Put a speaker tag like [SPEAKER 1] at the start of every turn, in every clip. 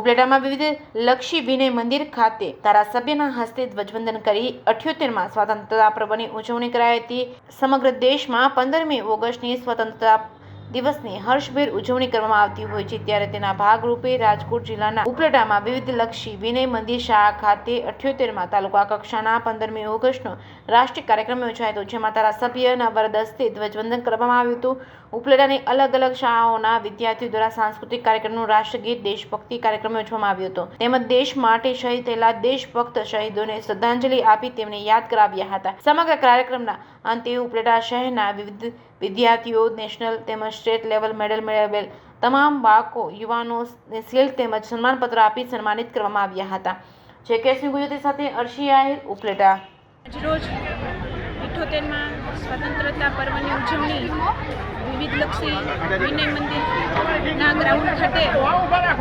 [SPEAKER 1] ઉપલેટામાં વિવિધ લક્ષી વિનય મંદિર ખાતે ધારાસભ્યના હસ્તે ધ્વજવંદન કરી 78મા સ્વતંત્રતા પર્વની ઉજવણી કરાઈ હતી। સમગ્ર દેશમાં 15મી ઓગસ્ટની સ્વતંત્રતા દિવસની હર્ષભેર ઉજવણી કરવામાં આવતી હોય છે, ત્યારે તેના ભાગરૂપે રાજકોટ જિલ્લાના ઉપલેટામાં વિવિધ લક્ષી વિનય મંદિર શાળા ખાતે 78મા તાલુકા કક્ષાના 15મી ઓગસ્ટનો રાષ્ટ્રીય કાર્યક્રમ યોજાયો હતો, જેમાં ધારાસભ્યના વરદ હસ્તે ધ્વજવંદન કરવામાં આવ્યું હતું। ઉપલેટાની અલગ અલગ શાળાઓના વિદ્યાર્થીઓ દ્વારા સાંસ્કૃતિક કાર્યક્રમનું રાષ્ટ્રગીત દેશભક્તિ કાર્યક્રમ યોજવામાં આવ્યો હતો, તેમજ દેશ માટે શહીદ થયેલા દેશભક્ત શહીદોને શ્રદ્ધાંજલિ આપી તેમને યાદ કરાવ્યા હતા। સમગ્ર કાર્યક્રમના અંતે ઉપલેટા શહેરના વિવિધ વિદ્યાર્થીઓ નેશનલ તેમજ સ્ટેટ લેવલ મેડલ મેળવેલ તમામ બાળકો યુવાનોને શિલ્ડ તેમજ સન્માનપત્ર આપી સન્માનિત કરવામાં આવ્યા હતા। જે કેસની ગુજરાતી સાથે અર્શી આહિર, ઉપલેટા।
[SPEAKER 2] આજરોજ 78મા સ્વતંત્રતા પર્વની ઉજવણી વિવિધલક્ષી વિનય મંદિરના ગ્રાઉન્ડ ખાતે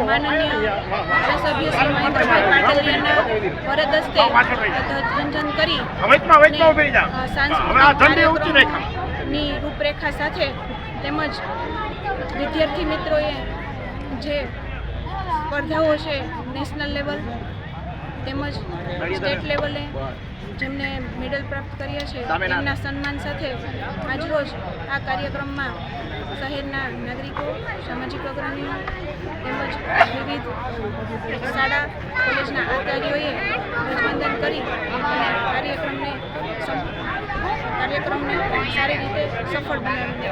[SPEAKER 2] માનનીય ધારાસભ્ય શ્રી મહેન્દ્રભાઈ પાટલિયાના વરદ હસ્તે ધ્વજવંદન કરી સાંસ્કૃતિક કાર્યક્રમની રૂપરેખા સાથે તેમજ વિદ્યાર્થી મિત્રોએ જે સ્પર્ધાઓ છે નેશનલ લેવલ તેમજ સ્ટેટ લેવલે જેમને મેડલ પ્રાપ્ત કર્યા છે તેમના સન્માન સાથે આજરોજ આ કાર્યક્રમમાં શહેરના નાગરિકો, સામાજિક અગ્રણીઓ તેમજ વિવિધ શાળા કોલેજના આચાર્યોએ ધ્વજવંદન કરી અને કાર્યક્રમને સારી રીતે સફળ બનાવ્યો।